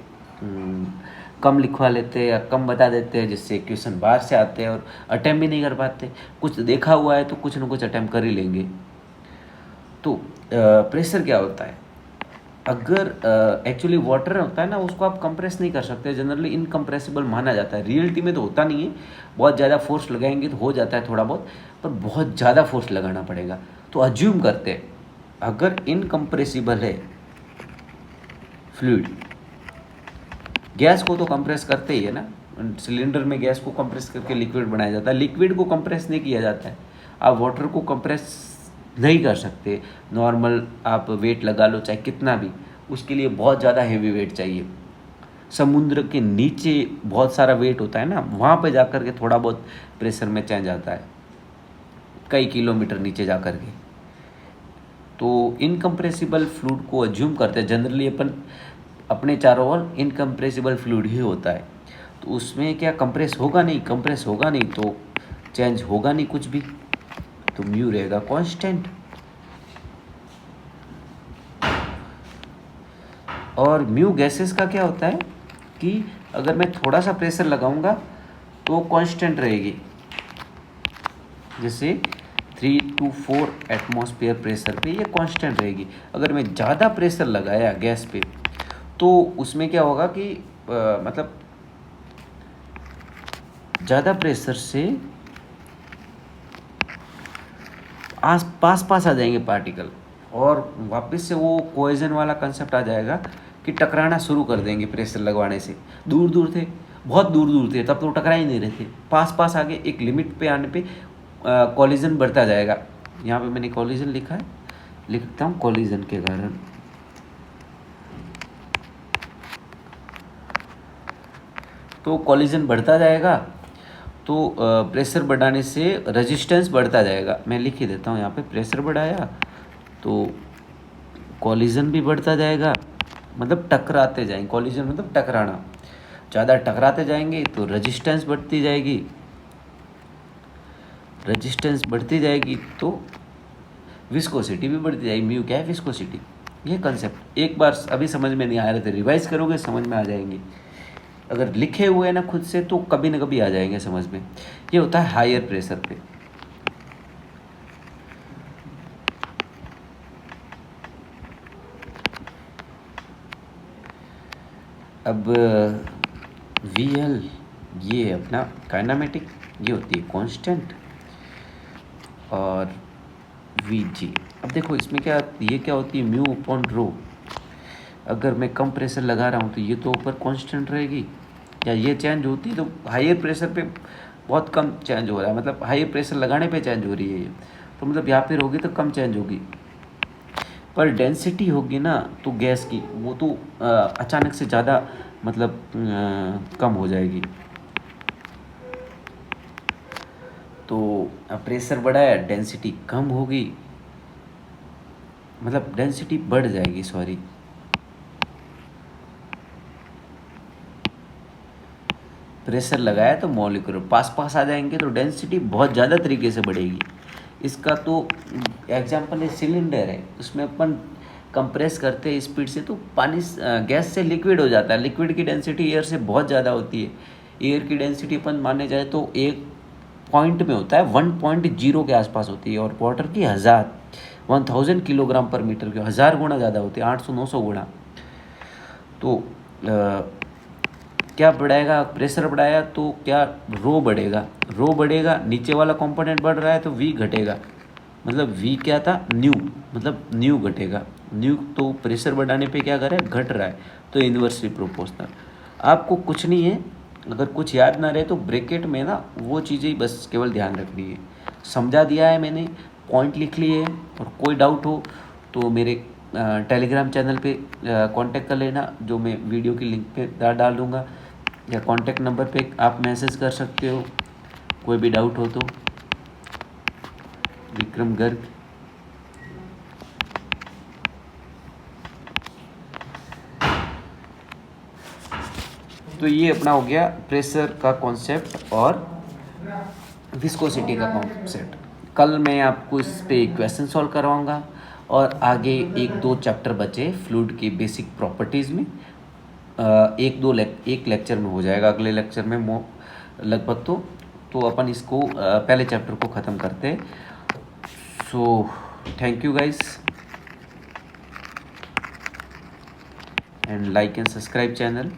कम लिखवा लेते हैं या कम बता देते हैं, जिससे क्वेश्चन बाहर से आते हैं और अटैम्प्ट भी नहीं कर पाते। कुछ देखा हुआ है तो कुछ ना कुछ अटैम्प्ट कर ही लेंगे। तो प्रेशर क्या होता है, अगर एक्चुअली वाटर होता है ना उसको आप कंप्रेस नहीं कर सकते, जनरली इनकम्प्रेसिबल माना जाता है। रियलिटी में तो होता नहीं है, बहुत ज़्यादा फोर्स लगाएंगे तो हो जाता है थोड़ा बहुत, पर बहुत ज़्यादा फोर्स लगाना पड़ेगा। तो अज्यूम करते हैं अगर इनकम्प्रेसिबल है फ्लूइड, गैस को तो कंप्रेस करते ही है ना, सिलेंडर में गैस को कंप्रेस करके लिक्विड बनाया जाता है। लिक्विड को कंप्रेस नहीं किया जाता है। आप वाटर को कंप्रेस नहीं कर सकते, नॉर्मल आप वेट लगा लो चाहे कितना भी, उसके लिए बहुत ज़्यादा हेवी वेट चाहिए। समुद्र के नीचे बहुत सारा वेट होता है ना, वहाँ पे जाकर के थोड़ा बहुत प्रेशर में चेंज आता है, कई किलोमीटर नीचे जा कर के। तो इनकम्प्रेसिबल फ्लूइड को अज्यूम करते हैं जनरली अपन, अपने चारों ओर इनकम्प्रेसिबल फ्लूइड ही होता है। तो उसमें क्या कंप्रेस होगा नहीं तो चेंज होगा नहीं कुछ भी, तो म्यू रहेगा कांस्टेंट। और म्यू गैसेस का क्या होता है कि अगर मैं थोड़ा सा प्रेशर लगाऊंगा तो कांस्टेंट रहेगी, जैसे 3 to 4 एटमॉस्फेयर प्रेशर पे ये कांस्टेंट रहेगी। अगर मैं ज़्यादा प्रेशर लगाया गैस पे तो उसमें क्या होगा कि मतलब ज़्यादा प्रेशर से पास आ जाएंगे पार्टिकल, और वापस से वो कोहेजन वाला कंसेप्ट आ जाएगा कि टकराना शुरू कर देंगे। प्रेशर लगवाने से दूर दूर थे, बहुत दूर दूर थे, तब तो टकरा ही नहीं रहे थे। पास आगे एक लिमिट पे आने पे कॉलिजन बढ़ता जाएगा। यहाँ पे मैंने कॉलिजन लिखा है, लिखता हूँ कॉलिजन के कारण। तो कॉलिजन बढ़ता जाएगा, तो प्रेशर बढ़ाने से रेजिस्टेंस बढ़ता जाएगा। मैं लिख ही देता हूँ यहाँ पे, प्रेशर बढ़ाया तो कॉलिजन भी बढ़ता जाएगा, मतलब टकराते जाएंगे। कॉलिजन मतलब टकराना, ज़्यादा टकराते जाएंगे तो रेजिस्टेंस बढ़ती जाएगी, रेजिस्टेंस बढ़ती जाएगी तो विस्कोसिटी भी बढ़ती जाएगी। म्यू क्या है? विस्कोसिटी। ये कंसेप्ट एक बार अभी समझ में नहीं आ रहे थे, रिवाइज करोगे समझ में आ जाएंगे। अगर लिखे हुए ना खुद से तो कभी ना कभी आ जाएंगे समझ में। ये होता है हायर प्रेशर पे। अब VL ये अपना काइनेमेटिक, ये होती है कांस्टेंट, और VG। अब देखो इसमें क्या, ये क्या होती है? Mu upon rho. अगर मैं कम प्रेशर लगा रहा हूँ तो ये तो ऊपर कांस्टेंट रहेगी, या ये चेंज होती है तो हायर प्रेशर पे बहुत कम चेंज हो रहा है, मतलब हायर प्रेशर लगाने पे चेंज हो रही है ये, तो मतलब यहाँ पे होगी तो कम चेंज होगी। पर डेंसिटी होगी ना तो गैस की, वो तो अचानक से ज़्यादा मतलब कम हो जाएगी। तो प्रेशर बढ़ाया, डेंसिटी कम होगी, मतलब डेंसिटी बढ़ जाएगी, सॉरी। प्रेशर लगाया तो मॉलिक्यूल पास आ जाएंगे तो डेंसिटी बहुत ज़्यादा तरीके से बढ़ेगी। इसका तो एग्जांपल है सिलेंडर है, उसमें अपन कंप्रेस करते हैं स्पीड से तो पानी गैस से लिक्विड हो जाता है। लिक्विड की डेंसिटी एयर से बहुत ज़्यादा होती है। एयर की डेंसिटी अपन माने जाए तो एक पॉइंट में होता है 1.0 के आसपास होती है, और वाटर की 1000 किलोग्राम पर मीटर की 1000 गुना ज़्यादा होती है, 800-900 गुना। तो क्या बढ़ाएगा? प्रेशर बढ़ाया तो क्या रो बढ़ेगा, रो बढ़ेगा, नीचे वाला कंपोनेंट बढ़ रहा है तो V घटेगा, मतलब V क्या था? न्यू, मतलब न्यू घटेगा। न्यू तो प्रेशर बढ़ाने पे क्या करे? घट रहा है, तो इन्वर्सली प्रोपोर्शनल। आपको कुछ नहीं है, अगर कुछ याद ना रहे तो ब्रैकेट में ना वो चीज़ें ही बस केवल ध्यान रखनी है। समझा दिया है मैंने, पॉइंट लिख लिए है, और कोई डाउट हो तो मेरे टेलीग्राम चैनल पे कांटेक्ट कर लेना, जो मैं वीडियो की लिंक पे डाल दूँगा, या कांटेक्ट नंबर पे आप मैसेज कर सकते हो कोई भी डाउट हो तो। विक्रम गर्ग। तो ये अपना हो गया प्रेशर का कॉन्सेप्ट और विस्कोसिटी का कॉन्सेप्ट। कल मैं आपको इस पे क्वेश्चन सॉल्व करवाऊंगा, और आगे 1-2 चैप्टर बचे फ्लूइड की बेसिक प्रॉपर्टीज़ में। एक लेक्चर में हो जाएगा, अगले लेक्चर में लगभग तो अपन इसको पहले चैप्टर को ख़त्म करते हैं। So thank you guys, and like and subscribe channel.